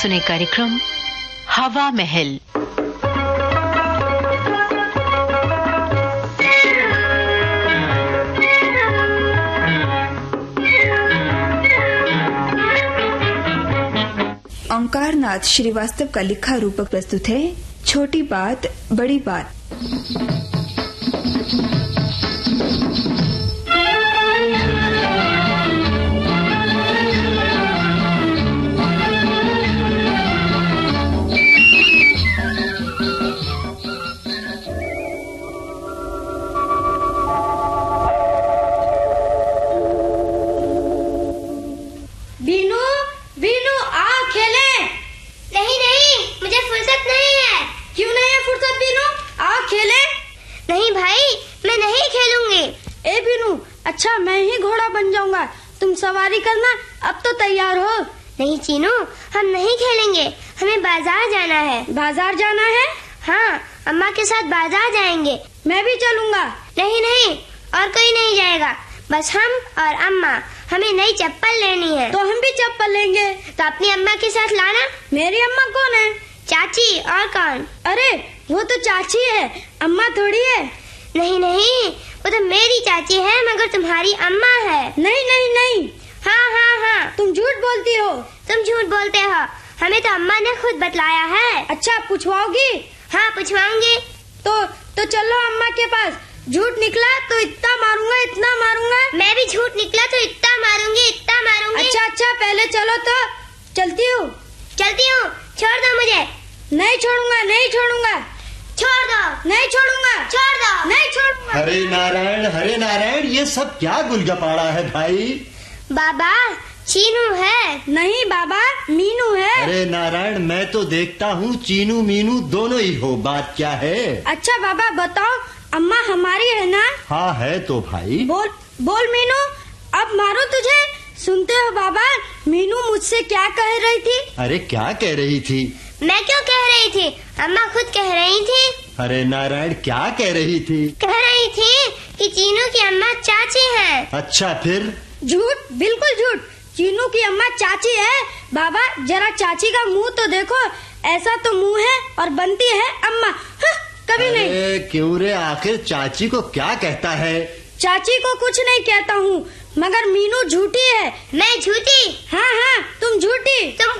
सुने कार्यक्रम हवा महल। ओंकारनाथ श्रीवास्तव का लिखा रूपक प्रस्तुत है छोटी बात बड़ी बात। अच्छा मैं ही घोड़ा बन जाऊंगा, तुम सवारी करना। अब तो तैयार हो। नहीं चीनू, हम नहीं खेलेंगे, हमें बाजार जाना है। बाजार जाना है? हाँ, अम्मा के साथ बाजार जाएंगे। मैं भी चलूंगा। नहीं नहीं, और कोई नहीं जाएगा, बस हम और अम्मा। हमें नई चप्पल लेनी है। तो हम भी चप्पल लेंगे। तो अपनी अम्मा के साथ लाना। मेरी अम्मा कौन है? चाची, और कौन? अरे वो तो चाची है, अम्मा थोड़ी है। नहीं नहीं, वो तो मेरी चाची है, मगर तुम्हारी अम्मा है। नहीं नहीं नहीं। हाँ हाँ हाँ, तुम झूठ बोलती हो। तुम झूठ बोलते हो, हमें तो अम्मा ने खुद बतलाया है। अच्छा पूछवाओगी? हाँ पूछवाऊंगी। तो चलो अम्मा के पास। झूठ निकला तो इतना मारूंगा, इतना मारूंगा। मैं भी झूठ निकला तो इतना मारूंगी, इतना मारूंगी। अच्छा पहले चलो। तो चलती हूँ। छोड़ दो मुझे। नहीं छोड़ूंगा, नहीं छोड़ूंगा। छोड़ दो। नहीं छोड़ूंगा। छोड़ दो। नहीं छोड़ूंगा। हरे नारायण, ये सब क्या गुलगपाड़ा है भाई? बाबा, चीनू है। नहीं बाबा, मीनू है। अरे नारायण, मैं तो देखता हूँ चीनू मीनू दोनों ही हो, बात क्या है? अच्छा बाबा बताओ, अम्मा हमारी है ना? हाँ है तो भाई। बोल मीनू, अब मारो तुझे। सुनते हो बाबा, मीनू मुझसे क्या कह रही थी? अरे क्या कह रही थी? मैं क्यों कह रही थी, अम्मा खुद कह रही थी। अरे नारायण, क्या कह रही थी? कह रही थी कि चीनू की अम्मा चाची है। अच्छा फिर? झूठ, बिल्कुल झूठ। चीनू की अम्मा चाची है। बाबा जरा चाची का मुंह तो देखो, ऐसा तो मुंह है और बनती है अम्मा। कभी नहीं। क्यों रे, आखिर चाची को क्या कहता है? चाची को कुछ नहीं कहता हूँ, मगर मीनू झूठी है। मैं झूठी? हाँ, तुम झूठी। तुम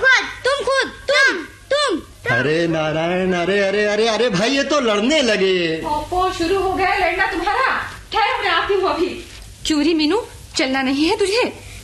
खुद। अरे नारायण, अरे भाई, ये तो लड़ने लगे। ओपो, शुरू हो गया लड़ना तुम्हारा। ठहरो, मैं आती हूँ अभी। क्यों री मीनू, चलना नहीं है तुझे?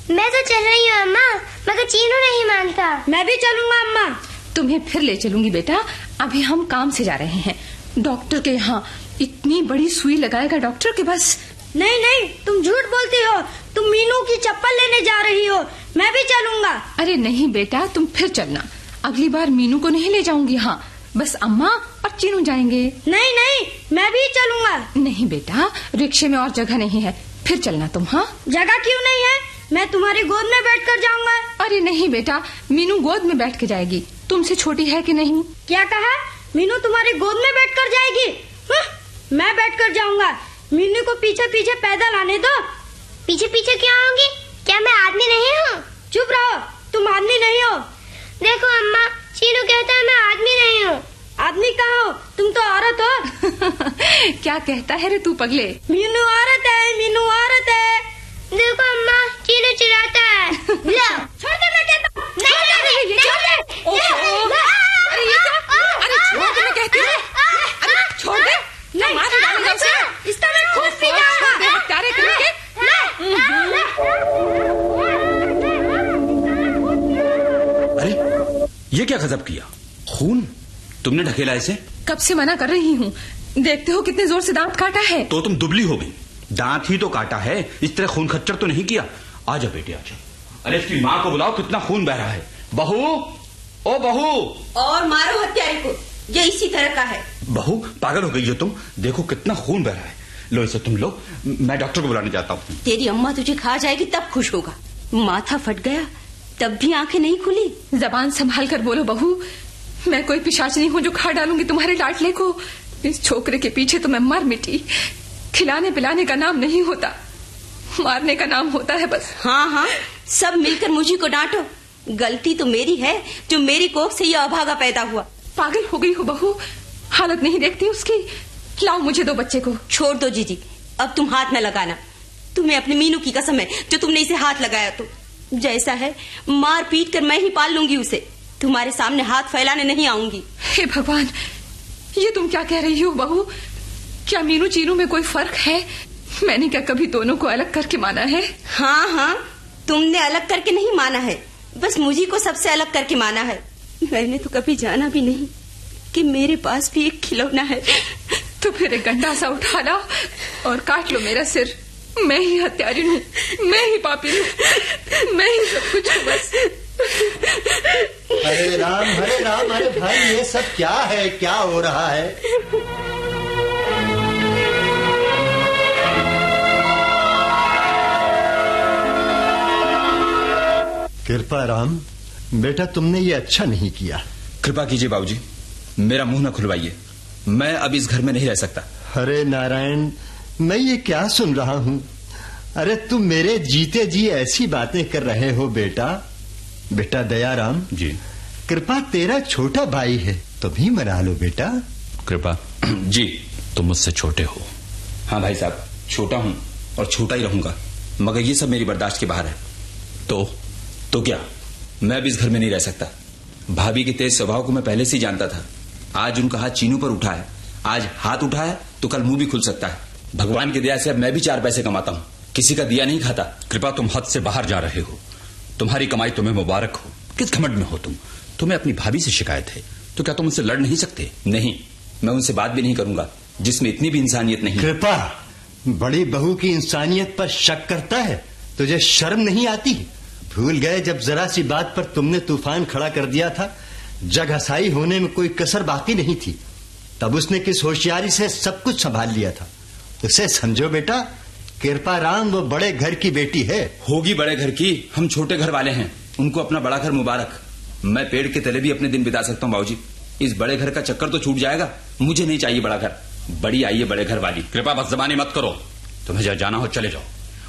मैं तो चल रही हूँ अम्मा, मगर चीनू नहीं मानता। मैं भी चलूंगा अम्मा। तुम्हें फिर ले चलूंगी बेटा, अभी हम काम से जा रहे हैं डॉक्टर के यहाँ। इतनी बड़ी सुई लगाएगा डॉक्टर के बस। नहीं, तुम झूठ बोलती हो। तुम मीनू की चप्पल लेने जा रही हो। मैं भी चलूंगा। अरे नहीं बेटा, तुम फिर चलना। अगली बार मीनू को नहीं ले जाऊंगी। हाँ, बस अम्मा और चीनू जाएंगे। नहीं, मैं भी चलूंगा। नहीं बेटा, रिक्शे में और जगह नहीं है, फिर चलना तुम। हाँ, जगह क्यों नहीं है? मैं तुम्हारी गोद में बैठकर जाऊंगा। अरे नहीं बेटा, मीनू गोद में बैठ के जाएगी। तुमसे छोटी है कि नहीं? क्या कहा? मीनू तुम्हारी गोद में बैठकर जाएगी? मैं बैठकर जाऊंगा। मीनू को पीछे पीछे पैदल आने दो। पीछे पीछे क्यों आऊंगी? क्या मैं आदमी नहीं हूँ? चुप रहो, तुम आदमी नहीं हो। देखो अम्मा, चीनू कहता है मैं आदमी नहीं हूँ। आदमी कहाँ हो? तुम तो औरत हो। क्या कहता है रे तू पगले? मीनू औरत है, मीनू औरत है। देखो अम्मा, चीनू चिल्लाता है। लो, छोड़ दे, मैं कहता हूँ। अरे ये क्या? अरे ये क्या? अरे छोड़ दे, मैं कहती हूँ। अरे छोड़ दे। नहीं, इसका मैं खुद पी जाऊंगा। प्यारे करके। अरे ये क्या गजब किया? खून तुमने ढकेला इसे? कब से मना कर रही हूँ, देखते हो कितने जोर से दांत काटा है। तो तुम दुबली हो गई। दांत ही तो काटा है, इस तरह खून खच्चर तो नहीं किया। आजा बेटे आजा। अरे इसकी माँ को बुलाओ, कितना खून बह रहा है। बहू, ओ बहू। और मारो हत्यारे को, ये इसी तरह का है। बहू पागल हो गई हो तुम, देखो कितना खून बह रहा है। लो इसे तुम लो, मैं डॉक्टर को बुलाने जाता हूँ। तेरी अम्मा तुझे खा जाएगी तब खुश होगा। माथा फट गया तब भी आंखें नहीं खुली। जबान संभाल कर बोलो बहू, मैं कोई पिशाच नहीं हूँ जो खा डालूंगी तुम्हारे लाडले को। इस छोकरे के पीछे तो मैं मर मिटी। खिलाने पिलाने का नाम नहीं होता, मारने का नाम होता है बस। हाँ, सब मिलकर मुझी को डांटो। गलती तो मेरी है जो मेरी कोख से यह अभागा पैदा हुआ। पागल हो गई हो बहू, हालत नहीं देखती उसकी। लाओ मुझे दो बच्चे को। छोड़ दो जीजी, अब तुम हाथ न लगाना। तुम्हें अपनी मीनू की कसम है जो तुमने इसे हाथ लगाया। तो जैसा है मार पीट कर मैं ही पाल लूंगी उसे, तुम्हारे सामने हाथ फैलाने नहीं आऊंगी। हे भगवान, ये तुम क्या कह रही हो बहू? क्या मीनू चीनू में कोई फर्क है? मैंने क्या कभी दोनों को अलग करके माना है? हाँ हाँ, तुमने अलग करके नहीं माना है, बस मुझे को सबसे अलग करके माना है। मैंने तो कभी जाना भी नहीं कि मेरे पास भी एक खिलौना है। तो फिर एक गंडा सा उठा लाओ और काट लो मेरा सिर। मैं ही हत्यारी हूँ, मैं ही पापी हूँ, मैं ही सब कुछ हूँ बस। हरे राम, अरे भाई ये सब क्या है, क्या हो रहा है? कृपा राम, बेटा तुमने ये अच्छा नहीं किया। कृपा कीजिए बाबूजी, मेरा मुंह न खुलवाइए, मैं अब इस घर में नहीं रह सकता। अरे नारायण, मैं ये क्या सुन रहा हूँ? अरे तुम मेरे जीते जी ऐसी बातें कर रहे हो बेटा। बेटा दयाराम जी, कृपा तेरा छोटा भाई है, तुम ही मना लो बेटा। कृपा जी, तुम मुझसे छोटे हो। हाँ भाई साहब, छोटा हूँ और छोटा ही रहूंगा, मगर ये सब मेरी बर्दाश्त के बाहर है। तो क्या, मैं अब इस घर में नहीं रह सकता। भाभी के तेज स्वभाव को मैं पहले से ही जानता था। आज उनका हाथ चीनू पर उठा है, आज हाथ उठा है तो कल मुंह भी खुल सकता है। भगवान की दया से अब मैं भी 4 पैसे कमाता हूँ, किसी का दिया नहीं खाता। कृपा, तुम हद से बाहर जा रहे हो। तुम्हारी कमाई तुम्हें मुबारक हो। किस घमंड में हो तुम? तुम्हें अपनी भाभी से शिकायत है तो क्या तुम उनसे लड़ नहीं सकते? नहीं, मैं उनसे बात भी नहीं करूंगा जिसमें इतनी भी इंसानियत नहीं। कृपा, बड़ी बहू की इंसानियत पर शक करता है, तुझे शर्म नहीं आती? भूल गए जब जरा सी बात पर तुमने तूफान खड़ा कर दिया था, जग हसाई होने में कोई कसर बाकी नहीं थी। तब उसने किस होशियारी से सब कुछ संभाल लिया था। उसे समझो बेटा, कृपा राम वो बड़े घर की बेटी है। होगी बड़े घर की, हम छोटे घर वाले हैं, उनको अपना बड़ा घर मुबारक। मैं पेड़ के तले भी अपने दिन बिता सकता हूँ बाबूजी। इस बड़े घर का चक्कर तो छूट जाएगा। मुझे नहीं चाहिए बड़ा घर, बड़ी आई है बड़े घर वाली। कृपा, बस जबानी मत करो। तुम्हें जहाँ जाना हो चले जाओ।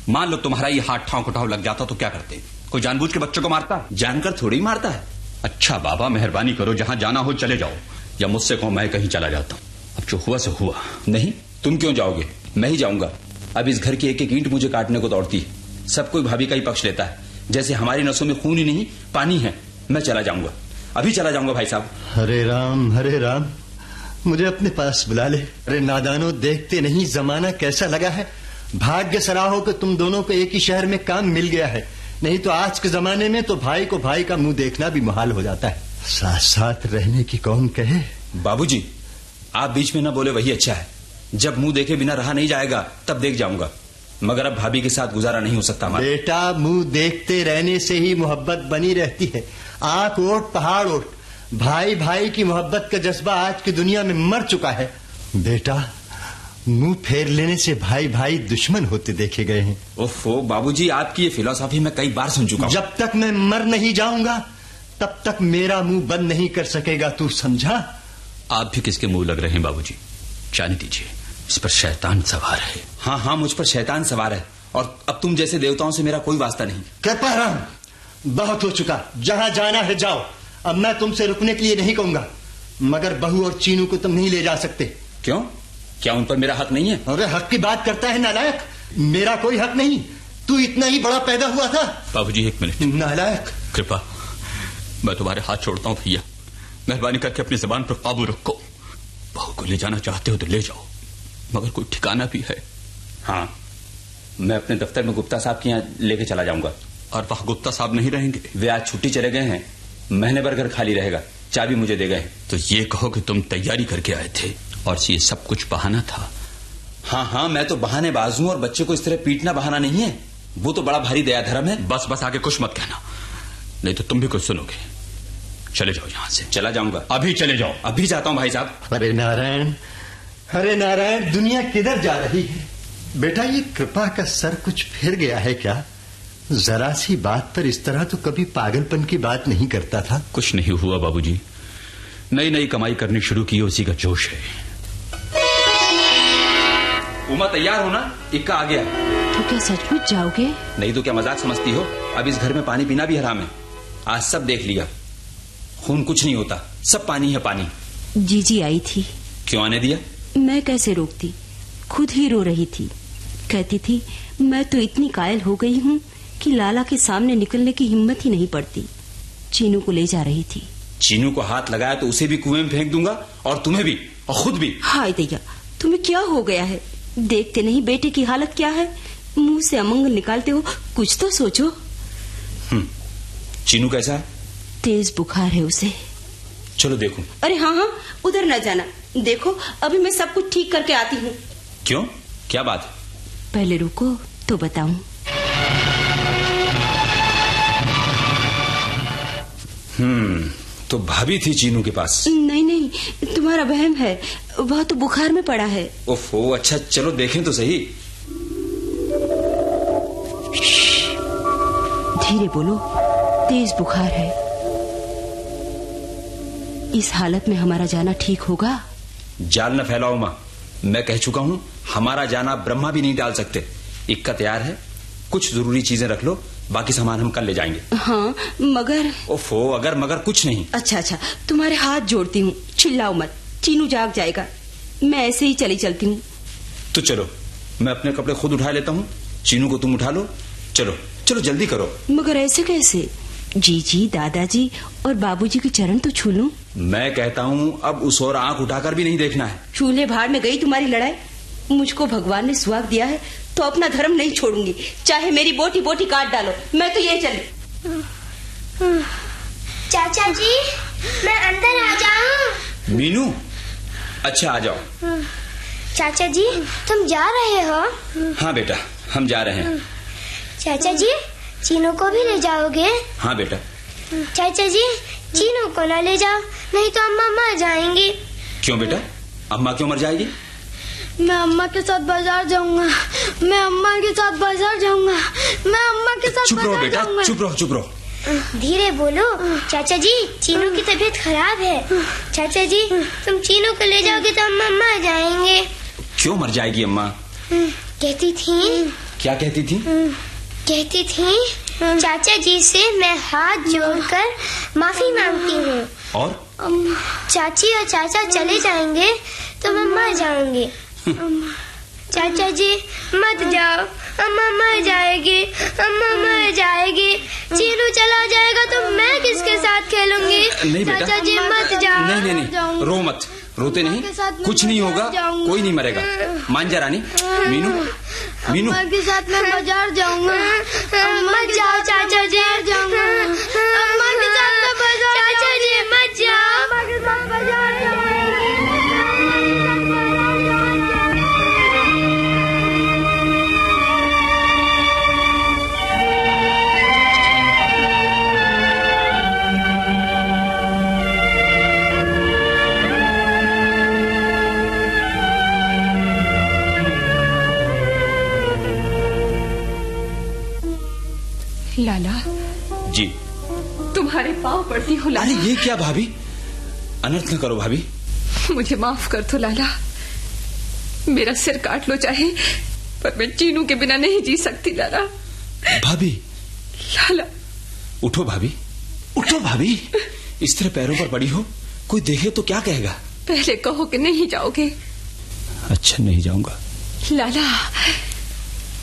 मान लो तुम्हारा ये हाथ ठाव कटाव लग जाता तो क्या करते? कोई जानबूझ के बच्चों को मारता? जानकर थोड़ी मारता है। अच्छा बाबा, मेहरबानी करो, जहाँ जाना हो चले जाओ, या मुझसे कहो मैं कहीं चला जाता हूँ। अब जो हुआ सो हुआ। नहीं, तुम क्यों जाओगे? मैं ही जाऊंगा। अब इस घर की एक एक ईंट मुझे काटने को दौड़ती है। सब कोई भाभी का ही पक्ष लेता है, जैसे हमारी नसों में खून ही नहीं पानी है। मैं चला जाऊंगा, अभी चला जाऊंगा भाई साहब। हरे राम, मुझे अपने पास बुला ले। अरे नादानो, देखते नहीं जमाना कैसा लगा है। भाग्य सराहो कि तुम दोनों को एक ही शहर में काम मिल गया है, नहीं तो आज के जमाने में तो भाई को भाई का मुंह देखना भी मुहाल हो जाता है। साथ साथ रहने की कौन कहे। बाबूजी, आप बीच में न बोले वही अच्छा है। जब मुंह देखे बिना रहा नहीं जाएगा तब देख जाऊंगा, मगर अब भाभी के साथ गुजारा नहीं हो सकता हमारा। बेटा, मुंह देखते रहने से ही मोहब्बत बनी रहती है। आंख ओट पहाड़ ओट, भाई भाई की मोहब्बत का जज्बा आज की दुनिया में मर चुका है। बेटा, मुंह फेर लेने से भाई भाई दुश्मन होते देखे गए हैं। ओफो बाबूजी, आपकी ये फिलॉसफी मैं कई बार सुन चुका हूं। जब तक मैं मर नहीं जाऊंगा तब तक मेरा मुंह बंद नहीं कर सकेगा, तू समझा? आप भी किसके मुंह लग रहे हैं बाबूजी? जाने दीजिए, इस पर शैतान सवार है। हाँ, मुझ पर शैतान सवार है, और अब तुम जैसे देवताओं से मेरा कोई वास्ता नहीं। कृपा राम, बहुत हो चुका। जहां जाना है जाओ। अब मैं तुमसे रुकने के लिए नहीं कहूंगा, मगर बहू और चीनू को तुम नहीं ले जा सकते। क्यों? क्या उन पर मेरा हक नहीं है? अरे हक की बात करता है नालायक। मेरा कोई हक नहीं, तू इतना ही बड़ा पैदा हुआ था। बाबूजी, 1 मिनट। नालायक। कृपा, मैं तुम्हारे हाथ छोड़ता हूँ भैया। मेहरबानी करके अपनी जबान पर काबू रखो। बहू को ले जाना चाहते हो तो ले जाओ, मगर कोई ठिकाना भी है। हाँ, मैं अपने दफ्तर में गुप्ता साहब के यहाँ लेके चला जाऊंगा। और वहां गुप्ता साहब नहीं रहेंगे? वे आज छुट्टी चले गए हैं, महीने भर घर खाली रहेगा, चाबी मुझे दे गए। तो ये कहो कि तुम तैयारी करके आए थे और ये सब कुछ बहाना था? हाँ, मैं तो बहानेबाज हूं, और बच्चे को इस तरह पीटना बहाना नहीं है। वो तो बड़ा भारी दया धर्म है। बस आगे कुछ मत कहना, नहीं तो तुम भी कुछ सुनोगे। चले जाओ यहाँ से। चला जाऊंगा, अभी चले जाओ। अभी जाता हूँ भाई साहब। अरे नारायण, दुनिया किधर जा रही है? बेटा, ये कृपा का सर कुछ फिर गया है क्या? जरा सी बात पर इस तरह तो कभी पागलपन की बात नहीं करता था। कुछ नहीं हुआ बाबूजी, नई नई कमाई करनी शुरू की, उसी का जोश है। उमा, तैयार हो ना? इक्का आ गया। तो क्या सचमुच जाओगे? नहीं तो क्या मजाक समझती हो? अब इस घर में पानी पीना भी हराम है। आज सब देख लिया, खून कुछ नहीं होता, सब पानी है पानी। जीजी आई थी। क्यों आने दिया? मैं कैसे रोकती, खुद ही रो रही थी। कहती थी मैं तो इतनी कायल हो गई हूँ कि लाला के सामने निकलने की हिम्मत ही नहीं पड़ती। चीनू को ले जा रही थी। चीनू को हाथ लगाया तो उसे भी कुएं में फेंक दूंगा और तुम्हें भी और खुद भी। हाय दैया, तुम्हें क्या हो गया है? देखते नहीं बेटे की हालत क्या है? मुंह से अमंगल निकालते हो, कुछ तो सोचो। चीनू कैसा है? तेज बुखार है उसे। चलो देखो। अरे हाँ हाँ, उधर न जाना, देखो अभी मैं सब कुछ ठीक करके आती हूँ। क्यों, क्या बात है? पहले रुको तो बताऊं। तो भाभी थी चीनू के पास? नहीं नहीं, तुम्हारा वहम है, वह तो बुखार में पड़ा है। ओफो, अच्छा चलो देखें तो सही। धीरे बोलो, तेज बुखार है। इस हालत में हमारा जाना ठीक होगा? जाल न फैलाओ माँ, मैं कह चुका हूँ हमारा जाना ब्रह्मा भी नहीं डाल सकते। इक्का तैयार है, कुछ जरूरी चीजें रख लो, बाकी सामान हम कल ले जाएंगे। हाँ मगर। ओफो, अगर मगर कुछ नहीं। अच्छा अच्छा, तुम्हारे हाथ जोड़ती हूँ, चिल्लाओ मत, चीनू जाग जाएगा। मैं ऐसे ही चली चलती हूँ। तो चलो, मैं अपने कपड़े खुद उठा लेता हूँ, चीनू को तुम उठा लो। चलो चलो जल्दी करो। मगर ऐसे कैसे? जीजी, दादाजी और बाबूजी के चरण तो छू लूं। मैं कहता हूँ अब उस और आंख उठाकर भी नहीं देखना है। चूल्हे भाड़ में गई तुम्हारी लड़ाई। मुझको भगवान ने सुहाग दिया है तो अपना धर्म नहीं छोड़ूंगी, चाहे मेरी बोटी बोटी काट डालो। मैं तो ये चली। चाचा जी, मैं अंदर आ जाऊं? मीनू, अच्छा आ जाओ। चाचा जी, तुम जा रहे हो? हाँ बेटा, हम जा रहे हैं। चाचा जी, चीनू को भी ले जाओगे? हाँ बेटा। चाचा जी, चीनू को ना ले जाओ, नहीं तो अम्मा मर जाएंगी। क्यों बेटा, अम्मा क्यों मर जाएगी? मैं अम्मा के साथ बाजार जाऊंगा, मैं अम्मा के साथ बाजार जाऊंगा, मैं अम्मा के साथ चुप रहो बाजार बेटा, जाऊंगा। चुप रहो चुप रहो। धीरे बोलो चाचा जी, चीनू की तबीयत खराब है। चाचा जी, तुम चीनू को ले जाओगे तो अम्मा मर जाएंगे। क्यों मर जाएगी अम्मा? कहती थी। क्या कहती थी? कहती थी चाचा जी से मैं हाथ जोड़कर माफी मांगती हूँ, और चाची और चाचा चले जाएंगे तो मैं मर जाऊंगी। चाचा जी मत जाओ, अम्मा मर जाएगी, अम्मा मर जाएगी। चीनू चला जाएगा तो मैं किसके साथ खेलूंगी? नहीं बेटा, चाचा जी मत जाओ। नहीं नहीं नहीं, रो मत, रोते नहीं, कुछ नहीं होगा, कोई नहीं मरेगा। मान जा रानी। मीनू, मीनू, अम्मा के साथ मैं बाजार जाऊंगा। मत जाओ चाचा जी, जाऊंगा। अम्मा के साथ मैं बाजार। चाचा जी मत जाओ। अम्मा के साथ बाजार जाऊंगा। लाला जी, तुम्हारे पाँव पड़ती हूँ लाला। अरे ये क्या भाभी, अनर्थ न करो भाभी। मुझे माफ कर दो लाला, मेरा सिर काट लो चाहे, पर मैं चीनू के बिना नहीं जी सकती लाला। भाभी, लाला उठो भाभी, उठो भाभी। इस तरह पैरों पर पड़ी हो, कोई देखे तो क्या कहेगा? पहले कहो कि नहीं जाओगे। अच्छा नहीं जाऊंगा। लाला,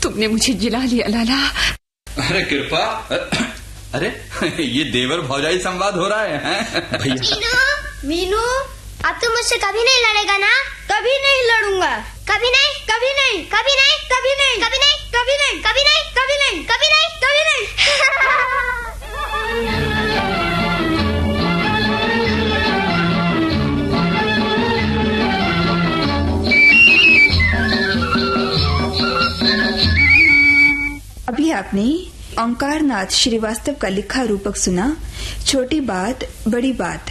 तुमने मुझे जिला लिया लाला। अरे कृपा, अरे ये देवर भौजाई संवाद हो रहा है भैया। मीनू, मीनू, अब तू मुझसे कभी नहीं लड़ेगा ना? कभी नहीं लड़ूंगा। कभी नहीं, कभी नहीं, कभी नहीं, कभी नहीं, कभी नहीं, कभी नहीं, कभी नहीं, कभी नहीं, कभी नहीं, कभी नहीं। अभी आपने ओंकार नाथ श्रीवास्तव का लिखा रूपक सुना, छोटी बात बड़ी बात।